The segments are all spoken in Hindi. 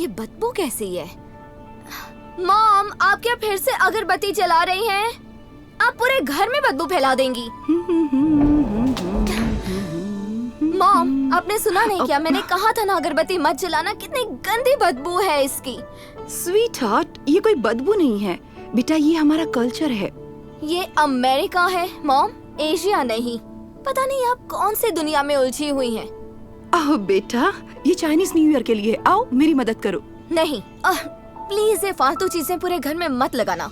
ये बदबू कैसी है? मॉम, आप क्या फिर से अगरबत्ती जला रही हैं? आप पूरे घर में बदबू फैला देंगी। मॉम, आपने सुना नहीं क्या? मैंने कहा था ना अगरबत्ती मत जलाना। कितनी गंदी बदबू है इसकी। स्वीट हार्ट, ये कोई बदबू नहीं है बेटा, ये हमारा कल्चर है। ये अमेरिका है मॉम, एशिया नहीं। पता नहीं आप कौन सी दुनिया में उलझी हुई हैं। आओ बेटा, ये चाइनीज न्यू ईयर के लिए, आओ मेरी मदद करो। नहीं, प्लीज ये फालतू चीजें पूरे घर में मत लगाना।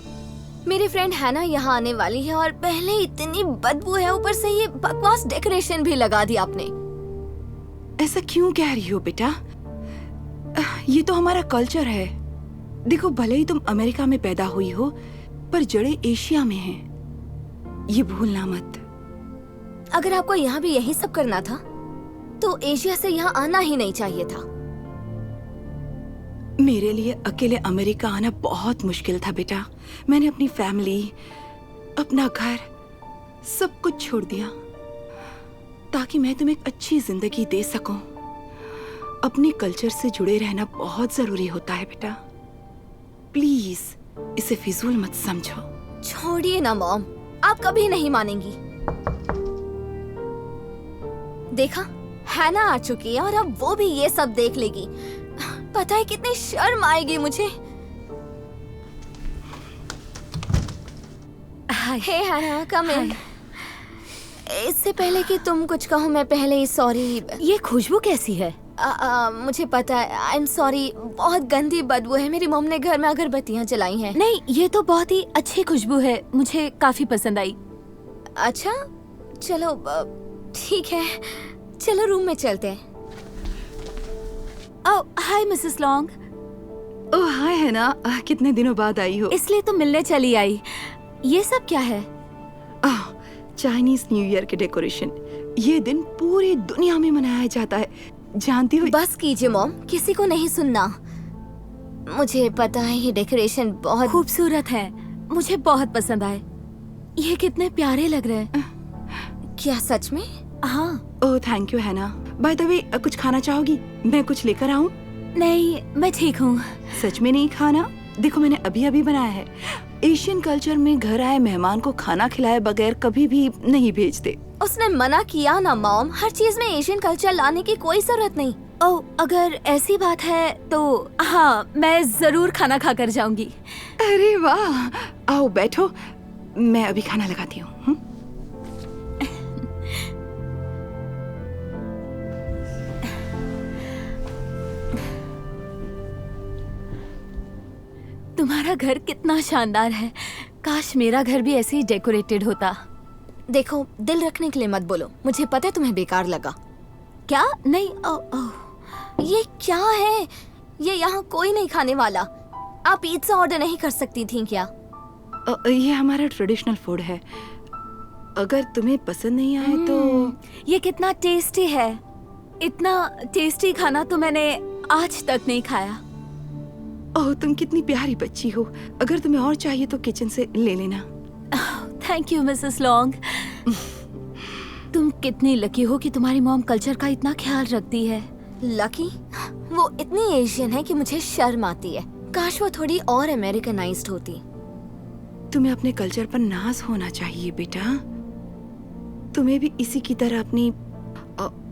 मेरी फ्रेंड हैना यहाँ आने वाली है और पहले इतनी बदबू है, ऊपर से ये बकवास डेकोरेशन भी लगा दी आपने। ऐसा क्यों कह रही हो बेटा? ये तो हमारा कल्चर है। देखो, भले ही तुम अमेरिका में पैदा हुई हो, पर जड़ें एशिया में हैं। ये भूलना मत। अगर आपको यहाँ भी यही सब करना था तो एशिया से यहाँ आना ही नहीं चाहिए था। मेरे लिए अकेले अमेरिका आना बहुत मुश्किल था बेटा। मैंने अपनी फैमिली, अपना घर, सब कुछ छोड़ दिया ताकि मैं तुम्हें एक अच्छी जिंदगी दे सकूं। अपने कल्चर से जुड़े रहना बहुत जरूरी होता है बेटा। प्लीज इसे फिजूल मत समझो। छोड़िए ना मॉम, आप कभी नहीं मानेंगी। देखा, हैना आ चुकी है और अब वो भी ये सब देख लेगी। पता है कितनी शर्म आएगी मुझे। हे हैना, कम इन। इससे पहले कि तुम कुछ कहो, मैं पहले ही सॉरी। ये खुशबू कैसी है? मुझे पता है, आई एम सॉरी। बहुत गंदी बदबू है। मेरी मॉम ने घर में अगरबत्तियां जलाई हैं। नहीं, ये तो बहुत ही अच्छी खुशबू है, मुझे काफी पसंद आई। अच्छा, चलो ठीक है, चलो रूम में चलते हैं। ओह, हाय मिसेस लॉन्ग। ओह हाय हैना, कितने दिनों बाद आई हो। इसलिए तो मिलने चली आई। ये सब क्या है? चाइनीज न्यू ईयर के डेकोरेशन। ये दिन पूरी दुनिया में मनाया जाता है, जानती हो। बस कीजिए मॉम, किसी को नहीं सुनना। मुझे पता है ये डेकोरेशन बहुत खूबसूरत है, मुझे बहुत पसंद आए। ये कितने प्यारे लग रहे हैं। क्या सच में? हाँ। ओह थैंक यू हैना। बाय द वे, कुछ खाना चाहोगी? मैं कुछ लेकर आऊं? नहीं, मैं ठीक हूँ। सच में नहीं खाना? देखो, मैंने अभी अभी बनाया है। एशियन कल्चर में घर आए मेहमान को खाना खिलाए बगैर कभी भी नहीं भेजते। उसने मना किया ना मॉम, हर चीज में एशियन कल्चर लाने की कोई जरूरत नहीं। ओह, अगर ऐसी बात है तो हाँ, मैं जरूर खाना खाकर जाऊंगी। अरे वाह, आओ बैठो, मैं अभी खाना लगाती हूँ। तुम्हारा घर कितना शानदार है। काश मेरा घर भी ऐसे ही डेकोरेटेड होता। देखो, दिल रखने के लिए मत बोलो, मुझे पता है तुम्हें बेकार लगा। क्या? नहीं। ओह, ये क्या है? ये यहाँ कोई नहीं खाने वाला। आप पिज्जा ऑर्डर नहीं कर सकती थी क्या? ये हमारा ट्रेडिशनल फूड है, अगर तुम्हें पसंद नहीं आए तो। ये कितना टेस्टी है। इतना टेस्टी खाना तो मैंने आज तक नहीं खाया। ओह, तुम कितनी प्यारी बच्ची हो। अगर तुम्हें और चाहिए तो किचन से ले लेना। Thank you Mrs long. तुम कितनी लकी हो कि तुम्हारी मॉम कल्चर का इतना ख्याल रखती है। लकी? वो इतनी एशियन है कि मुझे शर्म आती है। काश वो थोड़ी और अमेरिकनाइज्ड होती। तुम्हें अपने कल्चर पर नाज होना चाहिए बेटा। तुम्हें भी इसी की तरह अपनी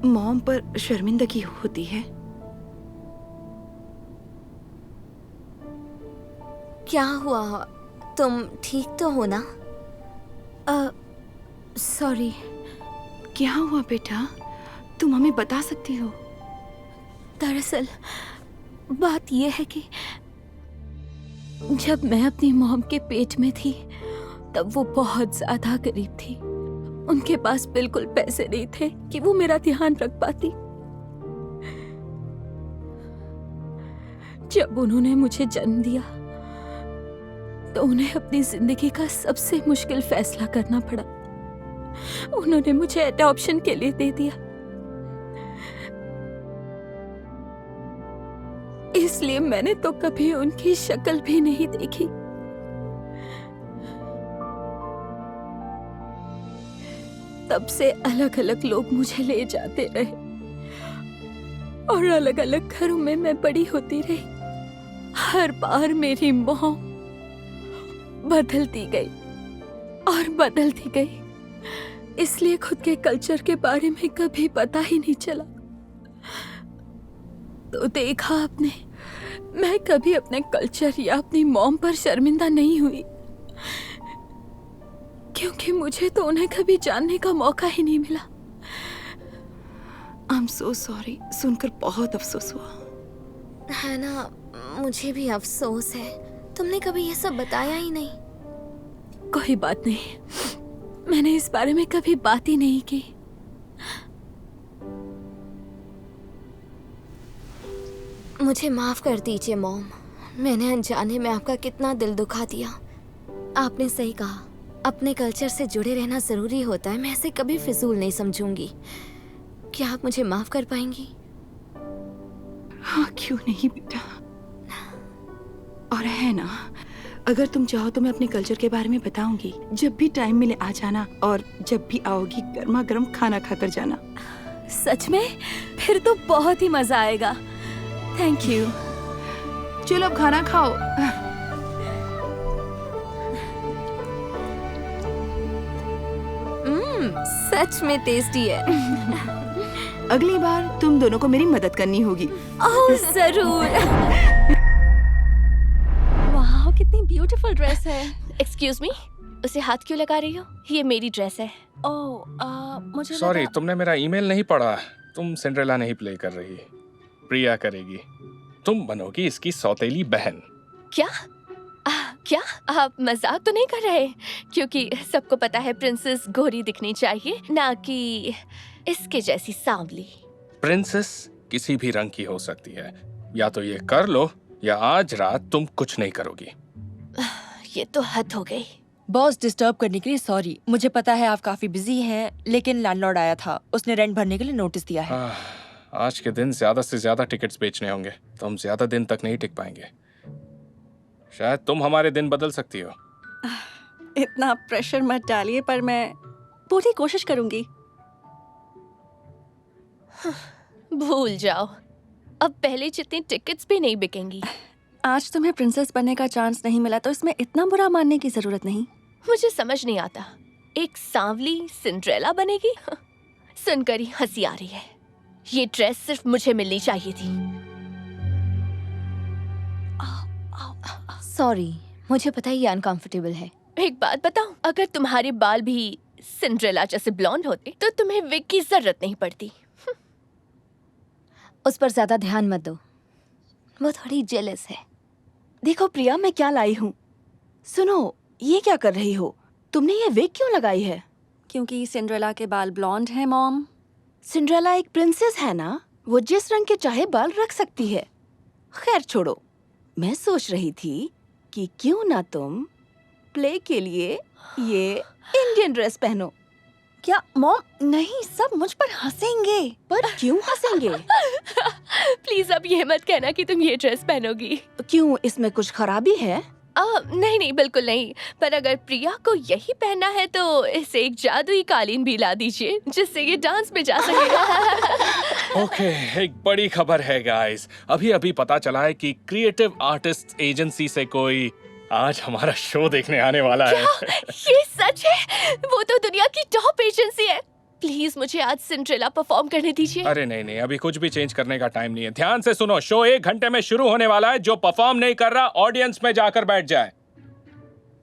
मॉम पर शर्मिंदगी होती है। क्या हुआ? तुम ठीक तो हो ना? सॉरी। क्या हुआ बेटा? तुम हमें बता सकती हो। दरअसल बात यह है कि जब मैं अपनी मॉम के पेट में थी तब वो बहुत ज्यादा गरीब थी। उनके पास बिल्कुल पैसे नहीं थे कि वो मेरा ध्यान रख पाती। जब उन्होंने मुझे जन्म दिया तो उन्हें अपनी जिंदगी का सबसे मुश्किल फैसला करना पड़ा। उन्होंने मुझे एडॉप्शन के लिए दे दिया। इसलिए मैंने तो कभी उनकी शक्ल भी नहीं देखी। तब से अलग अलग लोग मुझे ले जाते रहे और अलग अलग घरों में मैं बड़ी होती रही। हर बार मेरी मॉम बदलती गई और बदलती गई, इसलिए खुद के कल्चर के बारे में कभी पता ही नहीं चला। तो देखा आपने, मैं कभी अपने कल्चर या अपनी मॉम पर शर्मिंदा नहीं हुई, क्योंकि मुझे तो उन्हें कभी जानने का मौका ही नहीं मिला। आई एम सो सॉरी, सुनकर बहुत अफसोस हुआ। है ना, मुझे भी अफसोस है, तुमने कभी ये सब बताया ही नहीं। कोई बात नहीं, मैंने इस बारे में कभी बात ही नहीं की। मुझे माफ कर दीजिए मॉम, मैंने अनजाने में आपका कितना दिल दुखा दिया। आपने सही कहा, अपने कल्चर से जुड़े रहना जरूरी होता है। मैं इसे कभी फिजूल नहीं समझूंगी। क्या आप मुझे माफ कर पाएंगी? हाँ, क्यों नहीं बेटा। और है ना, अगर तुम चाहो तो मैं अपने कल्चर के बारे में बताऊंगी। जब भी टाइम मिले आ जाना, और जब भी आओगी गर्मा गर्म खाना खाकर जाना। सच में? फिर तो बहुत ही मजा आएगा। Thank you. चलो अब खाना खाओ। सच में टेस्टी है। अगली बार तुम दोनों को मेरी मदद करनी होगी। ओह जरूर। वाह, कितनी ब्यूटीफुल ड्रेस है। एक्सक्यूज मी, उसे हाथ क्यों लगा रही हो? ये मेरी ड्रेस है। मुझे सॉरी, तुमने मेरा ईमेल नहीं पढ़ा। तुम सिंड्रेला नहीं प्ले कर रही, प्रिया करेगी। तुम बनोगी इसकी सौतेली बहन। क्या? क्या आप मजाक तो नहीं कर रहे? क्योंकि सबको पता है प्रिंसेस गोरी दिखनी चाहिए, ना कि इसके जैसी सांवली। प्रिंसेस किसी भी रंग की हो सकती है। या तो ये कर लो, या आज रात तुम कुछ नहीं करोगी। ये तो हद हो गई। बॉस, डिस्टर्ब करने के लिए सॉरी। मुझे पता है आप काफी बिजी हैं, लेकिन लैंडलॉर्ड आया था, उसने रेंट भरने के लिए नोटिस दिया है। आज के दिन ज्यादा से ज्यादा टिकट्स बेचने होंगे, तो हम ज्यादा दिन तक नहीं टिक पाएंगे। शायद तुम हमारे दिन बदल सकती हो। इतना प्रेशर मत डालिए, पर मैं पूरी कोशिश करूंगी। भूल जाओ, अब पहले जितनी टिकट्स भी नहीं बिकेंगी। आज तुम्हें प्रिंसेस बनने का चांस नहीं मिला, तो इसमें इतना बुरा मानने की जरूरत नहीं। मुझे समझ नहीं आता, एक सांवली सिंड्रेला बनेगी? सुनकर ही हंसी आ रही है। ये ड्रेस सिर्फ मुझे मिलनी चाहिए थी। सॉरी, मुझे पता है ये अनकंफर्टेबल है। एक बात बताऊं, अगर तुम्हारे बाल भी सिंड्रेला जैसे ब्लॉन्ड होते तो तुम्हें विग की जरूरत नहीं पड़ती। उस पर ज्यादा ध्यान मत दो, वो थोड़ी जेलस है। देखो प्रिया, मैं क्या लाई हूँ। सुनो, ये क्या कर रही हो? तुमने ये विग क्यों लगाई है? क्योंकि सिंड्रेला के बाल ब्लॉन्ड हैं मॉम। सिंड्रेला एक प्रिंसेस है ना, वो जिस रंग के चाहे बाल रख सकती है। खैर छोड़ो, मैं सोच रही थी कि क्यों ना तुम प्ले के लिए ये इंडियन ड्रेस पहनो। क्या मॉम? नहीं, सब मुझ पर हंसेंगे। पर क्यों हंसेंगे? प्लीज अब ये मत कहना कि तुम ये ड्रेस पहनोगी। क्यों, इसमें कुछ खराबी है? नहीं नहीं, बिल्कुल नहीं। पर अगर प्रिया को यही पहनना है तो इसे एक जादुई कालीन भी ला दीजिए, जिससे ये डांस पे जा सकेगा। ओके, एक बड़ी खबर है गाइस। अभी अभी पता चला है कि क्रिएटिव आर्टिस्ट एजेंसी से कोई आज हमारा शो देखने आने वाला है। ये सच है? वो तो दुनिया की टॉप एजेंसी है। प्लीज मुझे आज सिंड्रेला परफॉर्म करने दीजिए। अरे नहीं नहीं, अभी कुछ भी चेंज करने का टाइम नहीं है। ध्यान से सुनो, शो 1 घंटे में शुरू होने वाला है। जो परफॉर्म नहीं कर रहा, ऑडियंस में जाकर बैठ जाए।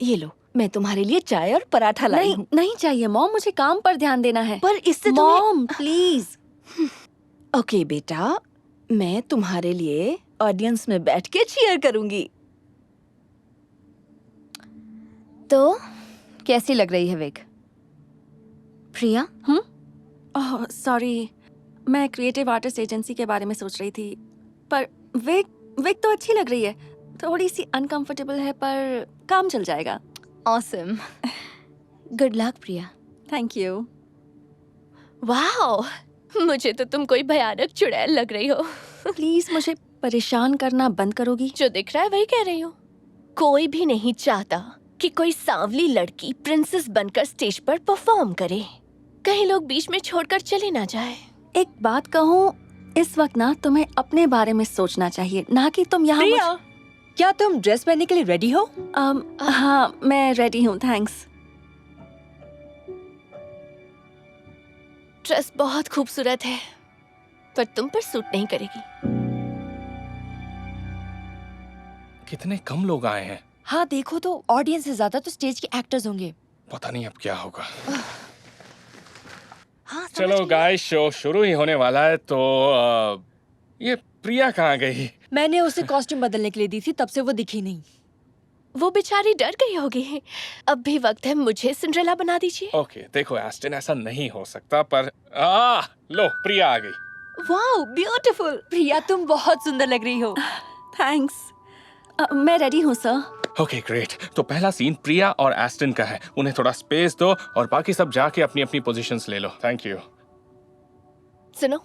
ये लो, मैं तुम्हारे लिए चाय और पराठा लाई हूँ। नहीं चाहिए मॉम, मुझे काम पर ध्यान देना है। पर इससे मॉम प्लीज। ओके बेटा, मैं तुम्हारे लिए ऑडियंस में बैठ के चीयर करूंगी। तो कैसी लग रही है विग? प्रिया? ओह सॉरी, मैं क्रिएटिव आर्टिस्ट एजेंसी के बारे में सोच रही थी। पर विग तो अच्छी लग रही है। थोड़ी सी अनकंफर्टेबल है, पर काम चल जाएगा। Awesome. Good luck Priya. Thank you. Wow, मुझे तो तुम कोई भयानक चुड़ैल लग रही हो। प्लीज मुझे परेशान करना बंद करोगी? जो दिख रहा है वही कह रही हो। कोई भी नहीं चाहता कि कोई सांवली लड़की प्रिंसेस बनकर स्टेज पर परफॉर्म करे। कहीं लोग बीच में छोड़कर चले ना जाए। एक बात कहूँ, इस वक्त ना तुम्हें अपने बारे में सोचना चाहिए, ना कि तुम यहाँ प्रिया, क्या तुम ड्रेस पहनने के लिए रेडी हो? हाँ, मैं रेडी हूँ, थैंक्स। ड्रेस बहुत खूबसूरत है पर तुम पर सूट नहीं करेगी। कितने कम लोग आए हैं। हाँ देखो तो ऑडियंस से ज्यादा तो स्टेज के एक्टर्स होंगे। पता नहीं अब क्या होगा। हाँ चलो गाइस, शो शुरू ही होने वाला है तो ये प्रिया कहाँ गई? मैंने उसे कॉस्ट्यूम बदलने के लिए दी थी, तब से वो दिखी नहीं। वो बेचारी डर गई होगी। अब भी वक्त है, मुझे सिंड्रेला बना दीजिए। ओके, देखो एस्टन, ऐसा नहीं हो सकता, पर लो प्रिया आ गई। Wow beautiful. प्रिया तुम बहुत सुंदर लग रही हो। थैंक्स। मैं रेडी हूँ सर। Okay great. तो पहला सीन प्रिया और एस्टन का है। उन्हें थोड़ा स्पेस दो और बाकी सब जाके अपनी अपनी पोजीशंस ले लो। Thank you. सुनो,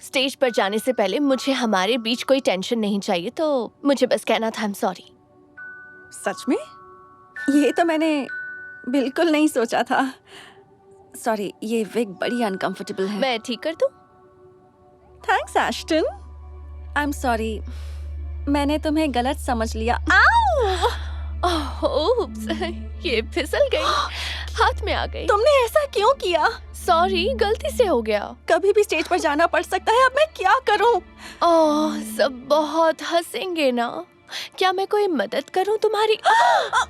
स्टेज पर जाने से पहले मुझे हमारे बीच कोई टेंशन नहीं चाहिए, तो मुझे बस कहना था आई एम सॉरी। सच में? ये तो मैंने बिल्कुल नहीं सोचा था। सॉरी, ये विग बड़ी अनकंफर्टेबल है। मैं ठीक कर दूं? Thanks Ashton. I am sorry, मैंने तुम्हें गलत समझ लिया। ओप्स, ये फिसल गई, हाथ में आ गई। तुमने ऐसा क्यों किया? सॉरी, गलती से हो गया। कभी भी स्टेज पर जाना पड़ सकता है, अब मैं क्या करूं? ओह, सब बहुत हंसेंगे ना। क्या मैं कोई मदद करूं तुम्हारी?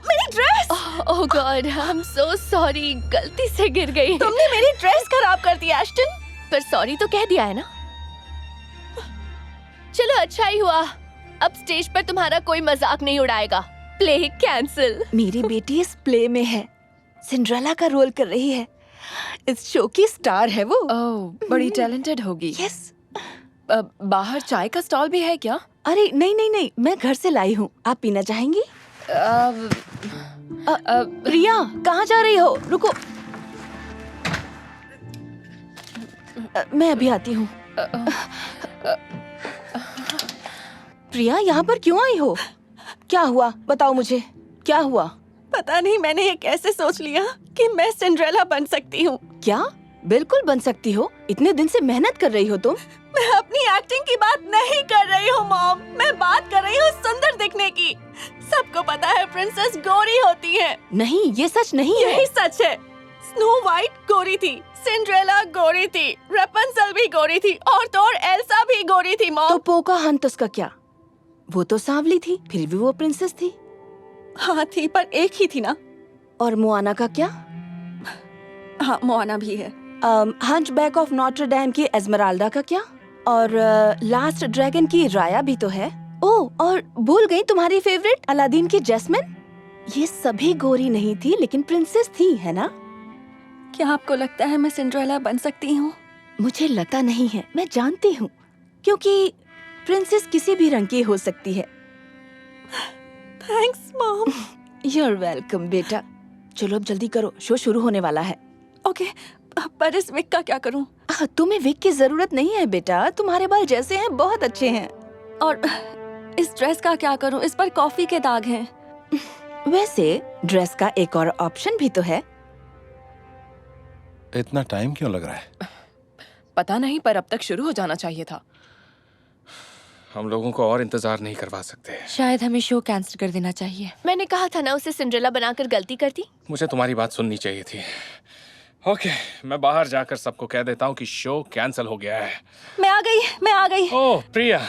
मेरी dress! Oh God, I am so sorry, गलती से गिर गई। तुमने मेरी ड्रेस खराब कर दी एश्टन। पर सॉरी तो कह दिया है ना। चलो अच्छा ही हुआ, अब स्टेज पर तुम्हारा कोई मजाक नहीं उड़ाएगा। Play cancel. मेरी बेटी इस प्ले में है, सिंड्रेला का रोल कर रही है। इस शो की स्टार है वो। ओह, बड़ी टैलेंटेड होगी। यस। बाहर चाय का स्टॉल भी है क्या? अरे नहीं नहीं नहीं, मैं घर से लाई हूँ। आप पीना चाहेंगी? प्रिया, कहाँ जा रही हो? रुको, मैं अभी आती हूँ। प्रिया, यहाँ पर क्यों आई हो? क्या हुआ? बताओ मुझे, क्या हुआ? पता नहीं मैंने ये कैसे सोच लिया कि मैं सिंड्रेला बन सकती हूँ। क्या? बिल्कुल बन सकती हो। इतने दिन से मेहनत कर रही हो तुम। मैं अपनी एक्टिंग की बात नहीं कर रही हूँ मॉम, मैं बात कर रही हूँ सुंदर दिखने की। सबको पता है प्रिंसेस गोरी होती है। नहीं, ये सच नहीं है। यही सच है। स्नो वाइट गोरी थी, सिंड्रेला गोरी थी, रेपंजेल भी गोरी थी, और तो और एल्सा भी गोरी थी मॉम। तो पोकाहांतस का क्या? वो तो सांवली थी, फिर भी वो प्रिंसेस थी। हाँ थी, पर एक ही थी ना। और मोआना का क्या? हाँ, मोआना भी है। हंचबैक ऑफ नॉटर डैम की एस्मेराल्डा का क्या? और लास्ट ड्रैगन की राया भी तो है। ओह, और भूल गई तुम्हारी फेवरेट अलादीन की जैस्मिन। ये सभी गोरी नहीं थी, लेकिन प्रिंसेस थी, है ना? क्या आपको लगता है मैं सिंड्रेला बन सकती हूँ? मुझे लगता नहीं है, मैं जानती हूँ, क्योंकि प्रिंसेस किसी भी रंग की हो सकती है। Thanks mom. You're welcome बेटा। चलो अब जल्दी करो, शो शुरू होने वाला है। ओके, पर इस विग का क्या करूं? तुम्हें विग की जरूरत नहीं है बेटा, तुम्हारे बाल जैसे हैं बहुत अच्छे हैं। और इस ड्रेस का क्या करूं? इस पर कॉफी के दाग हैं। वैसे ड्रेस का एक और ऑप्शन भी तो है। इतना टाइम क्यों लग रहा है? पता नहीं, पर अब तक शुरू हो जाना चाहिए था। हम लोगों को और इंतजार नहीं करवा सकते। शायद हमें शो कैंसिल कर देना चाहिए। मैंने कहा था ना उसे सिंड्रेला बनाकर गलती कर दी। मुझे तुम्हारी बात सुननी चाहिए थी। ओके, मैं बाहर जाकर सबको कह देता हूँ कि शो कैंसिल हो गया है। मैं आ गई, मैं आ गई। ओह प्रिया,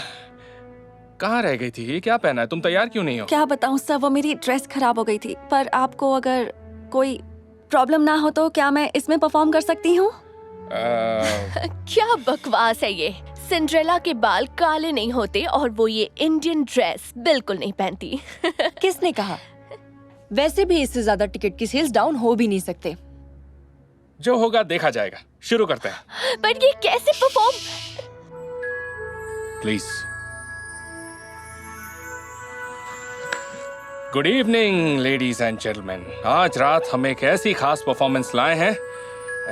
कहाँ रह गई थी? ये क्या पहना है? तुम तैयार क्यों नहीं हो? क्या बताऊं सर, वो मेरी ड्रेस खराब हो गई थी। पर आपको अगर कोई प्रॉब्लम ना हो तो क्या मैं इसमें परफॉर्म कर सकती हूँ? क्या बकवास है ये। सिंड्रेला के बाल काले नहीं होते और वो ये इंडियन ड्रेस बिल्कुल नहीं पहनती। किसने कहा? वैसे भी इससे ज्यादा टिकट की सेल्स डाउन हो भी नहीं सकते। जो होगा देखा जाएगा। शुरू करते हैं। पर ये कैसे perform? Please. Good evening ladies and gentleman. आज रात हम एक ऐसी खास परफॉर्मेंस लाए हैं,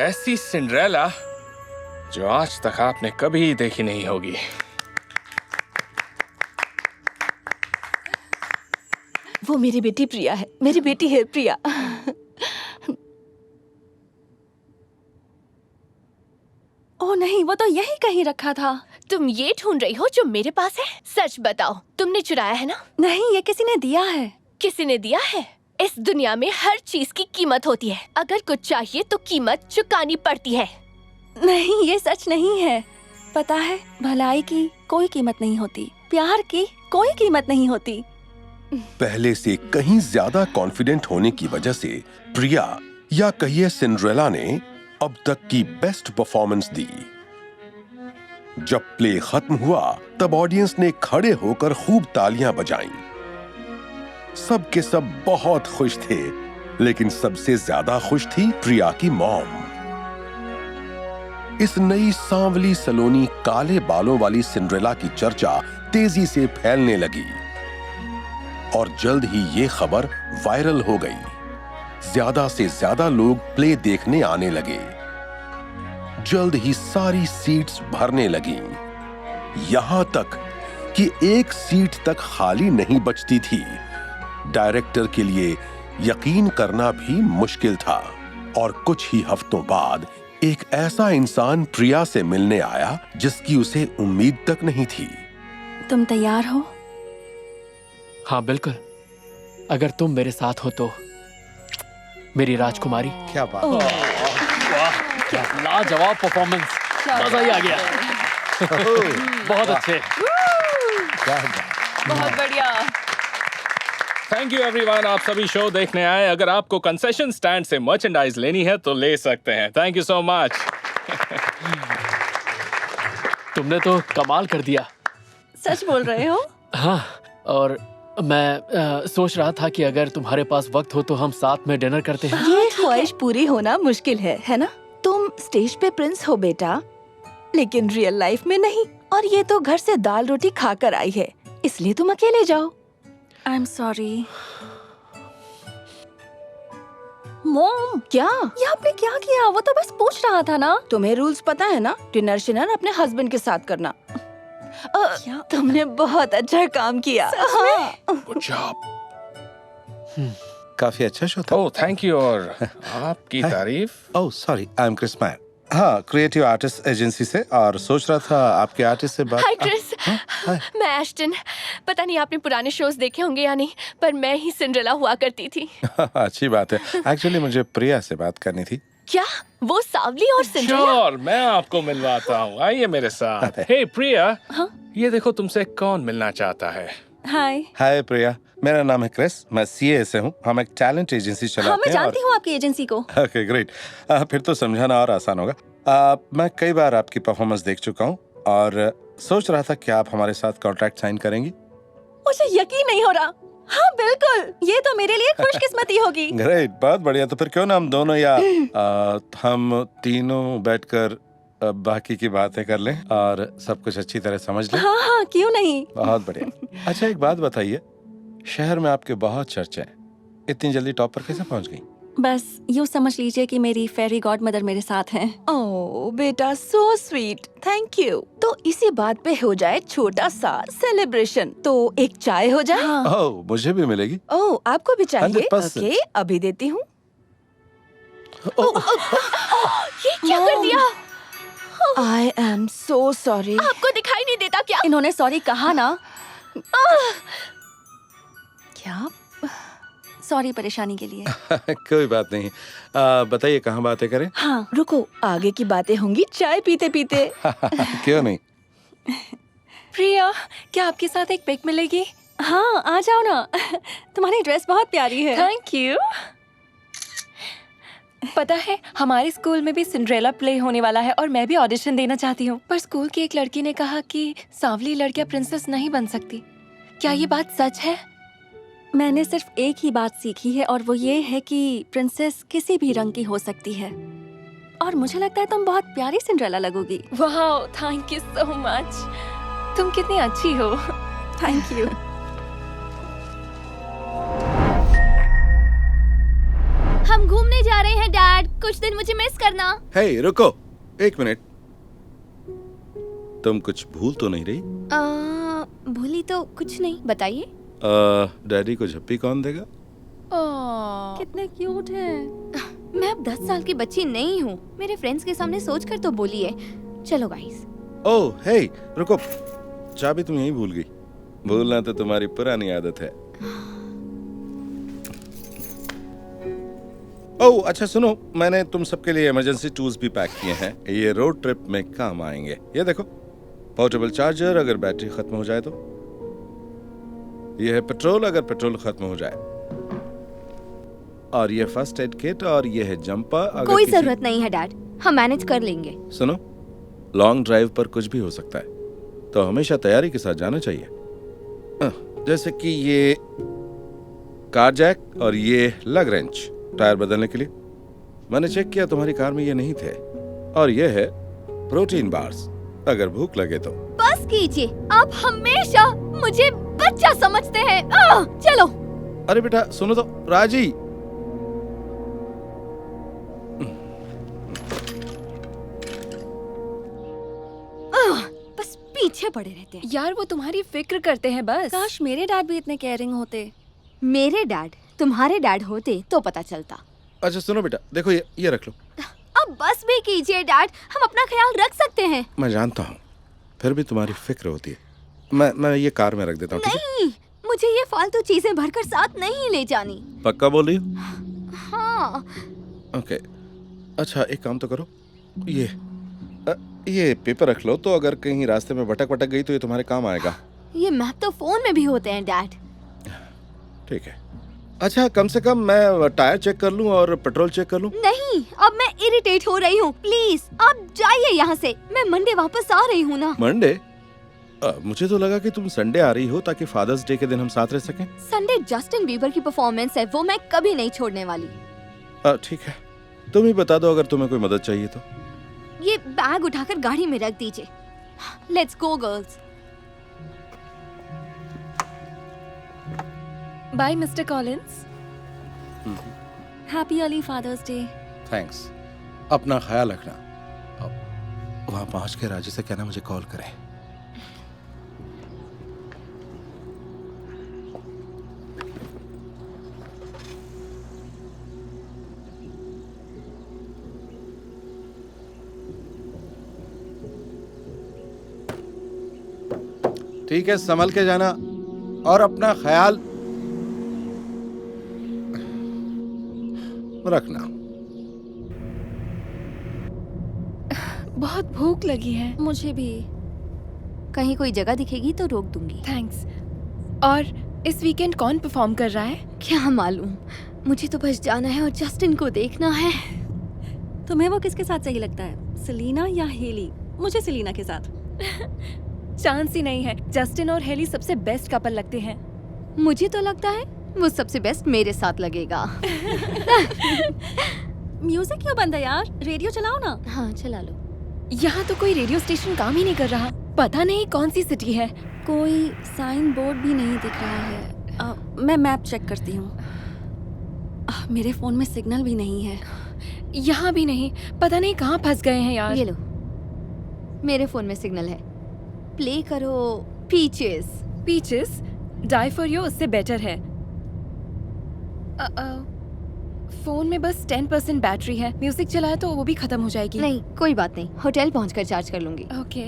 ऐसी सिंड्रेला जो आज तक आपने कभी देखी नहीं होगी। वो मेरी बेटी प्रिया है, मेरी बेटी है प्रिया। ओह नहीं, वो तो यही कहीं रखा था। तुम ये ढूंढ रही हो जो मेरे पास है? सच बताओ, तुमने चुराया है ना? नहीं, ये किसी ने दिया है। किसी ने दिया है? इस दुनिया में हर चीज की कीमत होती है। अगर कुछ चाहिए तो कीमत चुकानी पड़ती है। नहीं, ये सच नहीं है। पता है, भलाई की कोई कीमत नहीं होती, प्यार की कोई कीमत नहीं होती। पहले से कहीं ज्यादा कॉन्फिडेंट होने की वजह से प्रिया या कहिए सिंड्रेला ने अब तक की बेस्ट परफॉर्मेंस दी। जब प्ले खत्म हुआ तब ऑडियंस ने खड़े होकर खूब तालियां बजाईं। सब के सब बहुत खुश थे, लेकिन सबसे ज्यादा खुश थी प्रिया की मॉम। इस नई सांवली सलोनी काले बालों वाली सिंड्रेला की चर्चा तेजी से फैलने लगी और जल्द ही ये खबर वायरल हो गई। ज्यादा से ज्यादा लोग प्ले देखने आने लगे। जल्द ही सारी सीट्स भरने लगीं। यहां तक कि एक सीट तक खाली नहीं बचती थी। डायरेक्टर के लिए यकीन करना भी मुश्किल था। और कुछ ही हफ्तों बाद एक ऐसा इंसान प्रिया से मिलने आया जिसकी उसे उम्मीद तक नहीं थी। तुम तैयार हो? हाँ बिल्कुल, अगर तुम मेरे साथ हो तो। मेरी राजकुमारी। क्या बात। वाह, क्या लाजवाब परफॉर्मेंस, मजा ही आ गया। बहुत अच्छे। बहुत बढ़िया। Thank you everyone. आप सभी शो देखने आए। अगर आपको कंसेशन स्टैंड से मर्चेंडाइज लेनी है तो ले सकते हैं। Thank you so much. तुमने तो कमाल कर दिया। सच बोल रहे हो? हाँ, और मैं सोच रहा था कि अगर तुम्हारे पास वक्त हो तो हम साथ में डिनर करते हैं। ये ख्वाहिश पूरी होना मुश्किल है ना? तुम स्टेज पे प्रिंस हो बेटा, लेकिन रियल लाइफ में नहीं। और ये तो घर से दाल रोटी खाकर आई है, इसलिए तुम अकेले जाओ। I am sorry mom. क्या? ये आपने क्या किया? वो तो बस पूछ रहा था ना। तुम्हें रूल्स पता है ना? डिनर शिनर अपने हस्बैंड के साथ करना। तुमने बहुत अच्छा काम किया। Good job. काफी अच्छा शो था। Oh thank you. और आपकी तारीफ। Oh sorry, I am Chris Mann. हाँ, क्रिएटिव आर्टिस्ट एजेंसी से, और सोच रहा था आपके आर्टिस्ट से बात। हाय क्रिस, मैं एश्टन। पता नहीं आपने पुराने शोज देखे होंगे या नहीं, पर मैं ही सिंड्रेला हुआ करती थी। अच्छी बात है। एक्चुअली मुझे प्रिया से बात करनी थी। क्या? वो सावली और सिंड्रेला? श्योर, मैं आपको मिलवाता हूँ। आइए मेरे साथ। हे प्रिया, ये देखो तुमसे कौन मिलना चाहता है। हाय। हाय प्रिया, मेरा नाम है क्रिस, मैं सीए से हूँ। हम एक टैलेंट एजेंसी चलाते हैं। हाँ, मैं जानती हूँ आपकी एजेंसी को। Okay great. फिर तो समझाना और आसान होगा। मैं कई बार आपकी परफॉर्मेंस देख चुका हूँ और सोच रहा था कि आप हमारे साथ कॉन्ट्रैक्ट साइन करेंगी। मुझे यकीन नहीं हो रहा। हाँ बिल्कुल, ये तो मेरे लिए खुशकिस्मती होगी। ग्रेट, बहुत बढ़िया। तो फिर क्यों ना हम दोनों या हम तीनों बैठकर बाकी की बातें कर लें और सब कुछ अच्छी तरह समझ लें। हाँ हाँ, क्यों नहीं। बहुत बढ़िया। अच्छा एक बात बताइए, शहर में आपके बहुत चर्चे हैं, इतनी जल्दी टॉप पर कैसे पहुंच गई? बस यूँ समझ लीजिए कि मेरी फेरी गॉड मदर मेरे साथ हैं। ओह बेटा, सो स्वीट, थैंक यू। तो इसी बात पे हो जाए छोटा सा सेलिब्रेशन। तो एक चाय हो जाए। हाँ। ओह, मुझे भी मिलेगी। ओह, आपको भी चाहिए? 100%। ओके, अभी देती हूँ। ये क्या कर दिया? I am so sorry. आपको दिखाई नहीं देता क्या? इन्होंने सॉरी कहा ना। क्या? सॉरी परेशानी के लिए। कोई बात नहीं। बताइए कहाँ बातें करें? हाँ रुको, आगे की बातें होंगी चाय पीते पीते। क्यों नहीं। प्रिया, क्या आपके साथ एक पिक मिलेगी? हाँ आ जाओ ना। तुम्हारी ड्रेस बहुत प्यारी है। Thank you. पता है, हमारे स्कूल में भी सिंड्रेला प्ले होने वाला है और मैं भी ऑडिशन देना चाहती हूँ, पर स्कूल की एक लड़की ने कहा कि सांवली लड़कियाँ प्रिंसेस नहीं बन सकती। क्या ये बात सच है? मैंने सिर्फ एक ही बात सीखी है और वो ये है कि प्रिंसेस किसी भी रंग की हो सकती है। और मुझे लगता है तुम बहुत प्यारी सिंड्रेला लगोगी। वाह, थैंक यू सो मच। तुम कितनी अच्छी हो। Thank you. हम घूमने जा रहे हैं डैड, कुछ दिन मुझे मिस करना। हे रुको, एक मिनट। तुम कुछ भूल तो नहीं रही? भूली तो कुछ नहीं, बताइए। डैडी को झप्पी कौन देगा? कितने क्यूट हैं। मैं अब 10 साल की बच्ची नहीं हूँ। मेरे फ्रेंड्स के सामने सोच कर तो बोलिए। चलो गाइस। ओह हे, रुको, चाबी तुम यहीं भूल गई। भूलना तो तुम्हारी पुरानी आदत है। ओह अच्छा सुनो, मैंने तुम सबके लिए इमरजेंसी टूल्स भी पैक किए हैं, ये रोड ट्रिप में काम आएंगे। ये देखो, पोर्टेबल चार्जर अगर बैटरी खत्म हो जाए तो, ये है पेट्रोल अगर पेट्रोल खत्म हो जाए, और ये फर्स्ट एड किट, और ये है जंपर अगर कोई जरूरत नहीं है डैड, हम मैनेज कर लेंगे। सुनो, लॉन्ग ड्राइव पर कुछ भी हो सकता है, तो हमेशा तैयारी के साथ जाना चाहिए। जैसे कि ये कार जैक और ये लग रेंच टायर बदलने के लिए। मैंने चेक किया तुम्हारी कार में ये नहीं थे। और ये है प्रोटीन बार्स अगर भूख लगे तो। बस कीजिए, आप हमेशा मुझे बच्चा समझते हैं। चलो। अरे बेटा सुनो तो, राजी। बस पीछे पड़े रहते हैं। यार वो तुम्हारी फिक्र करते हैं बस। काश मेरे डैड भी इतने केयरिंग होते। मेरे डैड तुम्हारे डैड होते तो पता चलता। अच्छा सुनो बेटा, देखो ये रख लो। अब बस भी कीजिए डैड, हम अपना ख्याल रख सकते हैं। मैं जानता हूँ, फिर भी तुम्हारी फिक्र होती है। मैं ये कार में रख देता हूँ। नहीं, मुझे ये फालतू चीजें भरकर साथ नहीं ले जानी। पक्का बोल रही हो? हाँ। ओके, अच्छा एक काम तो करो, ये पेपर रख लो, तो अगर कहीं रास्ते में भटक गई तो ये तुम्हारे काम आएगा। ये मैप तो फोन में भी होते हैं डैड। ठीक है। अच्छा कम से कम मैं टायर चेक कर लूं और पेट्रोल चेक कर लूं? नहीं, अब मैं इरिटेट हो रही हूँ। प्लीज आप जाइए यहाँ से, मैं मंडे वापस आ रही हूँ ना। मंडे? मुझे तो लगा कि तुम संडे आ रही हो ताकि फादर्स डे के दिन हम साथ रह सकें। संडे जस्टिन बीबर की परफॉर्मेंस है, वो मैं कभी नहीं छोड़ने वाली। ठीक है, तुम ही बता दो अगर तुम्हें कोई मदद चाहिए तो। ये बैग उठाकर गाड़ी में रख दीजिए। Let's go girls. Bye Mister Collins. Happy early Father's Day. Thanks. अपना ख्याल रखना। वहाँ पहुँच के राजी से कहना मुझे कॉल करें। ठीक है, संभल के जाना और अपना ख्याल रखना। बहुत भूख लगी है। मुझे भी। कहीं कोई जगह दिखेगी तो रोक दूंगी। थैंक्स। और इस वीकेंड कौन परफॉर्म कर रहा है? क्या मालूम, मुझे तो बस जाना है और जस्टिन को देखना है। तुम्हें वो किसके साथ सही लगता है, सेलिना या हेली? मुझे सेलिना के साथ। चांस ही नहीं है, जस्टिन और हेली सबसे बेस्ट कपल लगते हैं। मुझे तो लगता है वो सबसे बेस्ट मेरे साथ लगेगा। म्यूजिक क्यों बंद है यार? रेडियो चलाओ ना। हाँ चला लो। यहाँ तो कोई रेडियो स्टेशन काम ही नहीं कर रहा। पता नहीं कौन सी सिटी है। कोई साइन बोर्ड भी नहीं दिख रहा है। मैं मैप चेक करती हूँ। मेरे फोन में सिग्नल भी नहीं है। यहाँ भी नहीं, पता नहीं कहाँ फंस गए हैं यार। ये लो, मेरे फोन में सिग्नल है। प्ले करो peaches. Peaches? Die for you उससे बेटर है। फोन में बस 10% बैटरी है। म्यूजिक चलाया तो वो भी खत्म हो जाएगी। नहीं कोई बात नहीं, होटल पहुंचकर चार्ज कर लूंगी। ओके।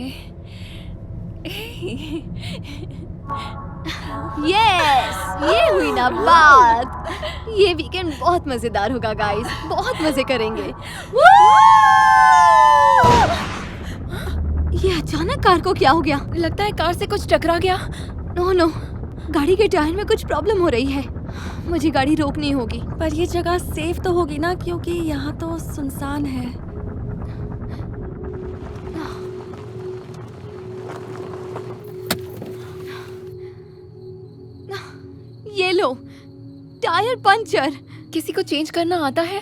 यस, ये हुई ना बात। ये वीकेंड बहुत मजेदार होगा गाइस, बहुत मजे करेंगे। ये अचानक कार को क्या हो गया? लगता है कार से कुछ टकरा गया। नो, गाड़ी के टायर में कुछ प्रॉब्लम हो रही है। मुझे गाड़ी रोकनी होगी। पर ये जगह सेफ तो होगी ना, क्योंकि यहाँ तो सुनसान है। ये लो, टायर पंचर। किसी को चेंज करना आता है?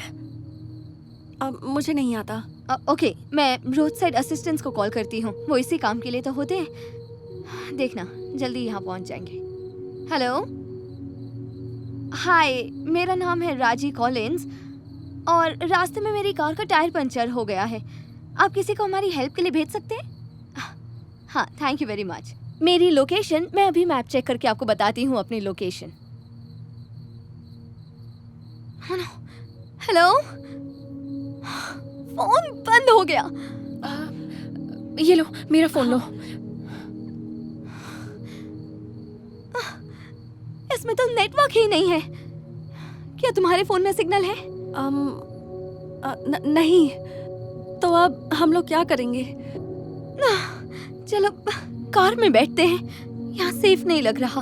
मुझे नहीं आता। ओके, मैं रोड साइड असिस्टेंट्स को कॉल करती हूँ, वो इसी काम के लिए तो होते हैं। देखना जल्दी यहाँ पहुँच जाएंगे। हेलो, हाय, मेरा नाम है राजी कॉलिंस और रास्ते में मेरी कार का टायर पंचर हो गया है। आप किसी को हमारी हेल्प के लिए भेज सकते हैं? हाँ, थैंक यू वेरी मच। मेरी लोकेशन मैं अभी मैप चेक करके आपको बताती हूँ अपनी लोकेशन। हेलो, फोन बंद हो गया। ये लो मेरा फोन लो। इसमें तो नेटवर्क ही नहीं है। क्या तुम्हारे फोन में सिग्नल है? नहीं। तो अब हम लोग क्या करेंगे? चलो कार में बैठते हैं, यहाँ सेफ नहीं लग रहा।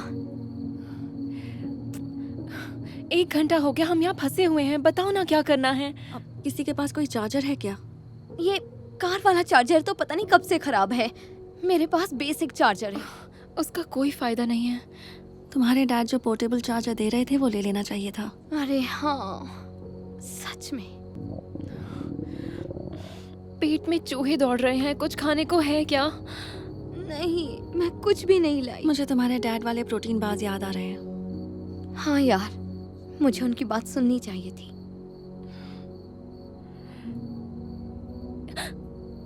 1 घंटा हो गया हम यहाँ फंसे हुए हैं, बताओ ना क्या करना है। किसी के पास कोई चार्जर है क्या? ये कार वाला चार्जर तो पता नहीं कब से खराब है। मेरे पास बेसिक चार्जर है। उसका कोई फायदा नहीं है। तुम्हारे डैड जो पोर्टेबल चार्जर दे रहे थे वो ले लेना चाहिए था। अरे हाँ, सच में। पेट में चूहे दौड़ रहे हैं, कुछ खाने को है क्या? नहीं, मैं कुछ भी नहीं लाई। मुझे तुम्हारे डैड वाले प्रोटीन बार्स याद आ रहे हैं। हाँ यार, मुझे उनकी बात सुननी चाहिए थी।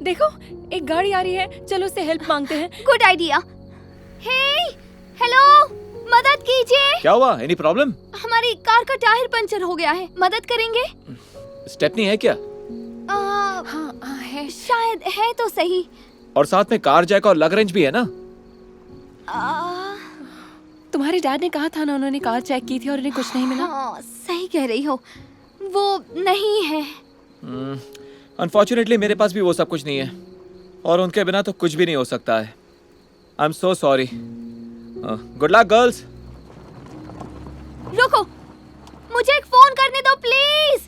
देखो एक गाड़ी आ रही है, चलो उससे हेल्प मांगते हैं। Good idea. हे, हेलो, मदद कीजिए। क्या हुआ? Any problem? हमारी कार का टायर पंचर हो गया है, मदद करेंगे? स्टेपनी है क्या? हाँ है। शायद है तो सही। और साथ में कार जैक और लग रेंज भी है ना? तुम्हारे डैड ने कहा था ना, उन्होंने कार चेक की थी और उन्हें कुछ नहीं मिला। हाँ, सही कह रही हो, वो नहीं है। अनफॉर्चुनेटली मेरे पास भी वो सब कुछ नहीं है, और उनके बिना तो कुछ भी नहीं हो सकता है। I am so sorry. Good luck girls. रुको, मुझे एक फोन करने दो प्लीज।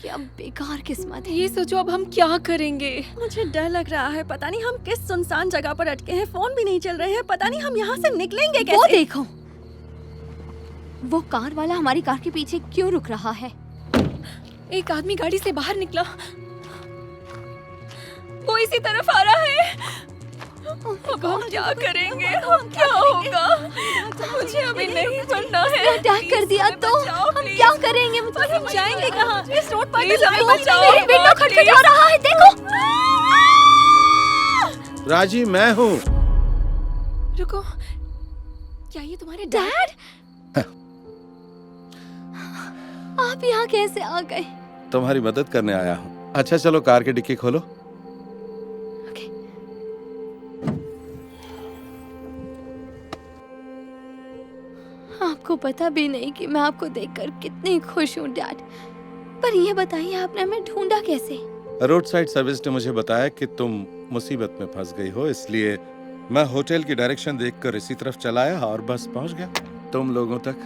क्या बेकार किस्मत है। ये सोचो अब हम क्या करेंगे। मुझे डर लग रहा है, पता नहीं हम किस सुनसान जगह पर अटके हैं, फोन भी नहीं चल रहे हैं, पता नहीं हम यहाँ से निकलेंगे कैसे। वो देखो, वो कार वाला हमारी कार के पीछे क्यों रुक रहा है? एक आदमी गाड़ी से बाहर निकला, वो इसी तरफ आ रहा है। अब हम क्या करेंगे? हम क्या होगा? मुझे अभी नहीं बनना है। अटैक कर दिया तो हम क्या करेंगे? हम जाएंगे कहाँ? इस रोड पर मेरी विंडो खटखटा रहा है, देखो। राजी मैं हूँ। रुको, क्या ये तुम्हारे डैड? आप यहाँ कैसे आ गए? तुम्हारी मदद करने आया हूँ। अच्छा चलो कार की डिक्की खोलो। आपको पता भी नहीं कि मैं आपको देखकर कितनी खुश हूँ डैड। पर ये बताइए, आपने हमें ढूंढा कैसे? रोड साइड सर्विस ने मुझे बताया कि तुम मुसीबत में फंस गई हो, इसलिए मैं होटल की डायरेक्शन देखकर इसी तरफ चला आया और बस पहुंच गया तुम लोगों तक।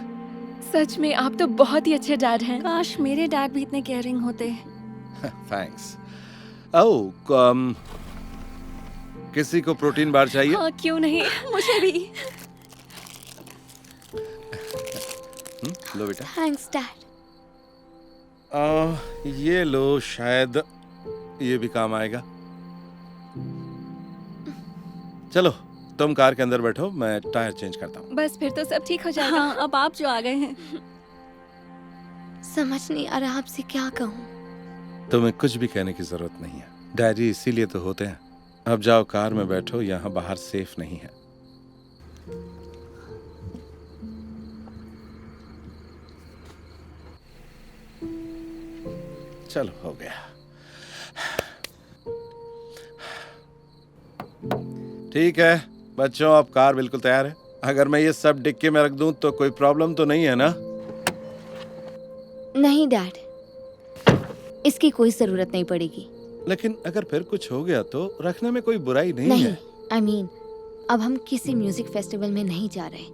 सच में आप तो बहुत ही अच्छे डैड हैं। काश मेरे डैड भी इतने केयरिंग होते। थैंक्स। किसी को प्रोटीन बार चाहिए? हाँ, क्यों नहीं। मुझे भी। लो बेटा। Thanks dad. ये लो, शायद ये भी काम आएगा। चलो तुम कार के अंदर बैठो, मैं टायर चेंज करता हूँ। बस फिर तो सब ठीक हो जाएगा। हाँ, अब आप जो आ गए हैं। समझ नहीं आ रहा आपसे क्या कहूँ। तुम्हें कुछ भी कहने की जरूरत नहीं है, डैडी इसीलिए तो होते हैं। अब जाओ कार में बैठो, यहाँ बाहर सेफ नहीं है। चलो हो गया। ठीक है बच्चों, अब कार बिल्कुल तैयार है। अगर मैं ये सब डिक्की में रख दूं तो कोई प्रॉब्लम तो नहीं है ना? नहीं डैड, इसकी कोई जरूरत नहीं पड़ेगी। लेकिन अगर फिर कुछ हो गया तो रखने में कोई बुराई नहीं है। I mean, अब हम किसी म्यूजिक फेस्टिवल में नहीं जा रहे।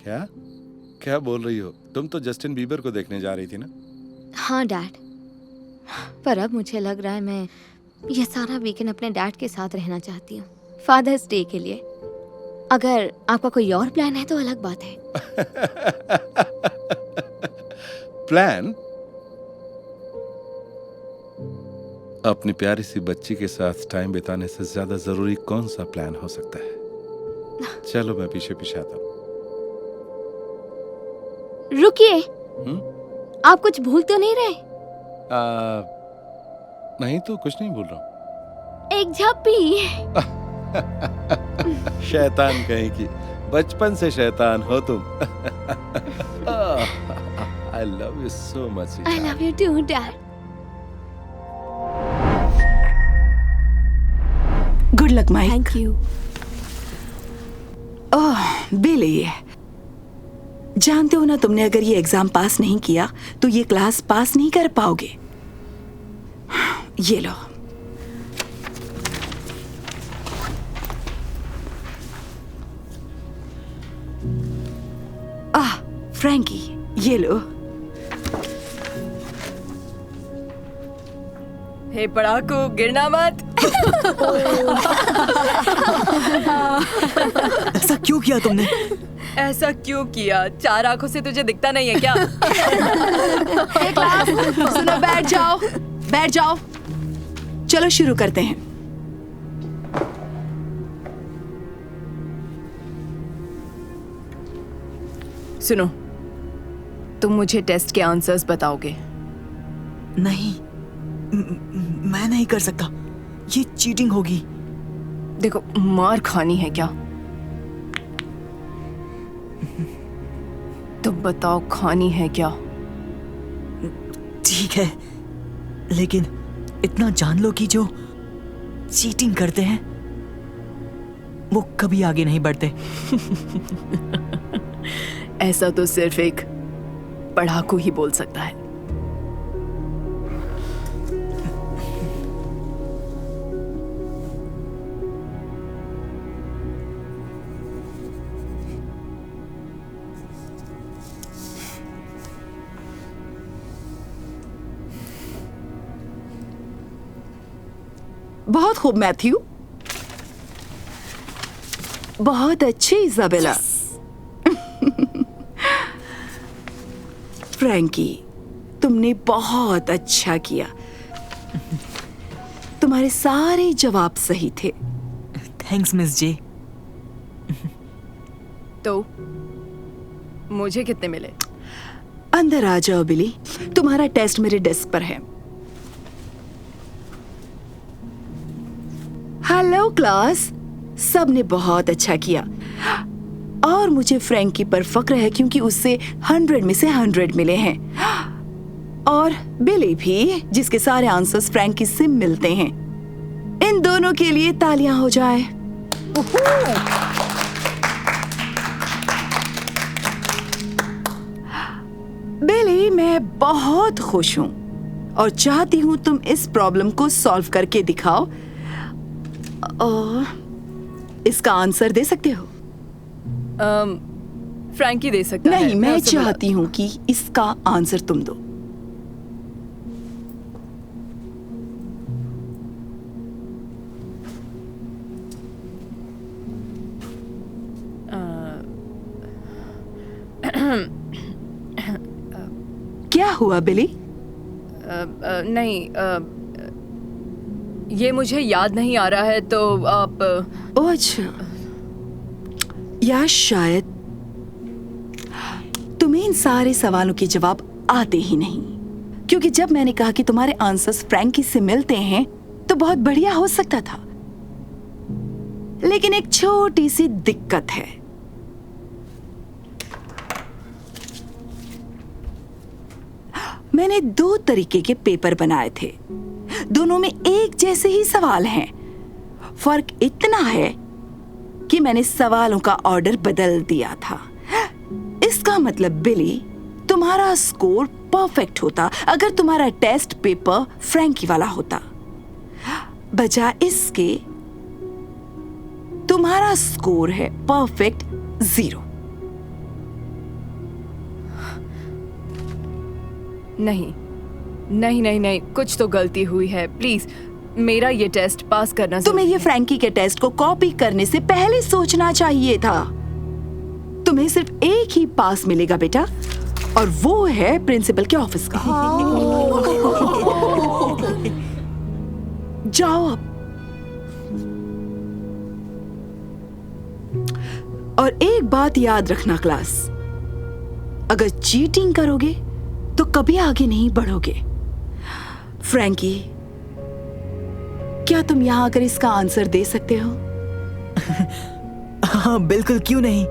क्या क्या बोल रही हो? तुम तो जस्टिन बीबर को देखने जा रही थी ना? हाँ डैड, पर अब मुझे लग रहा है मैं ये सारा वीकेंड अपने डैड के साथ रहना चाहती हूँ, फादर्स डे के लिए। अगर आपका कोई और प्लान है तो अलग बात है। प्लान? अपनी प्यारी सी बच्ची के साथ टाइम बिताने से ज्यादा जरूरी कौन सा प्लान हो सकता है? चलो मैं पीछे पीछे आता हूँ। रुकिए, आप कुछ भूल तो नहीं रहे? नहीं तो कुछ नहीं भूल रहा हूँ। एक झप्पी। शैतान कहीं की, बचपन से शैतान हो तुम। I love you so much. I love you too, Dad. Good luck Mike. Thank you. Oh Billy, जानते हो ना, तुमने अगर ये एग्जाम पास नहीं किया तो ये क्लास पास नहीं कर पाओगे। ये लो। फ्रैंकी, ये लो। हे पढ़ाकू, गिरना मत। ऐसा क्यों किया तुमने? ऐसा क्यों किया? 4 आंखों से तुझे दिखता नहीं है क्या? हे क्लास, सुनो, बैठ जाओ, बैठ जाओ। चलो शुरू करते हैं। सुनो, तुम मुझे टेस्ट के आंसर्स बताओगे? नहीं, मैं नहीं कर सकता, ये चीटिंग होगी। देखो, मार खानी है क्या? तुम बताओ, खानी है क्या? ठीक है, लेकिन इतना जान लो कि जो चीटिंग करते हैं वो कभी आगे नहीं बढ़ते। ऐसा तो सिर्फ एक पढ़ाकू ही बोल सकता है। बहुत खूब मैथ्यू, बहुत अच्छी इजाबेला। फ्रैंकी, तुमने बहुत अच्छा किया। तुम्हारे सारे जवाब सही थे। थैंक्स मिस जे। तो मुझे कितने मिले? अंदर आ जाओ बिली, तुम्हारा टेस्ट मेरे डेस्क पर है। हेलो क्लास, सबने बहुत अच्छा किया और मुझे फ्रैंकी पर फक्र है क्योंकि उससे 100 में से 100 मिले हैं, और बिली भी, जिसके सारे आंसर्स फ्रैंकी से मिलते हैं। इन दोनों के लिए तालियां हो जाए। बिली, मैं बहुत खुश हूं और चाहती हूं तुम इस प्रॉब्लम को सॉल्व करके दिखाओ। इसका आंसर दे सकते हो? फ्रैंकी दे सकता है। नहीं, मैं उसे चाहती हूँ कि इसका आंसर तुम दो। क्या हुआ बिली? नहीं, ये मुझे याद नहीं आ रहा है, तो आप अच्छा, या शायद तुम्हें इन सारे सवालों के जवाब आते ही नहीं, क्योंकि जब मैंने कहा कि तुम्हारे आंसर्स फ्रैंकी से मिलते हैं तो बहुत बढ़िया हो सकता था, लेकिन एक छोटी सी दिक्कत है। मैंने 2 तरीके के पेपर बनाए थे, दोनों में एक जैसे ही सवाल हैं। फर्क इतना है कि मैंने सवालों का ऑर्डर बदल दिया था। इसका मतलब बिली, तुम्हारा स्कोर परफेक्ट होता अगर तुम्हारा टेस्ट पेपर फ्रैंकी वाला होता। बजाय इसके तुम्हारा स्कोर है परफेक्ट 0। नहीं नहीं नहीं नहीं, कुछ तो गलती हुई है। प्लीज मेरा ये टेस्ट पास करना। तुम्हें ये फ्रैंकी के टेस्ट को कॉपी करने से पहले सोचना चाहिए था। तुम्हें सिर्फ एक ही पास मिलेगा बेटा, और वो है प्रिंसिपल के ऑफिस का। जाओ अब। और एक बात याद रखना क्लास, अगर चीटिंग करोगे तो कभी आगे नहीं बढ़ोगे। फ्रैंकी, क्या तुम यहां आकर इसका आंसर दे सकते हो? हाँ बिल्कुल, क्यों नहीं।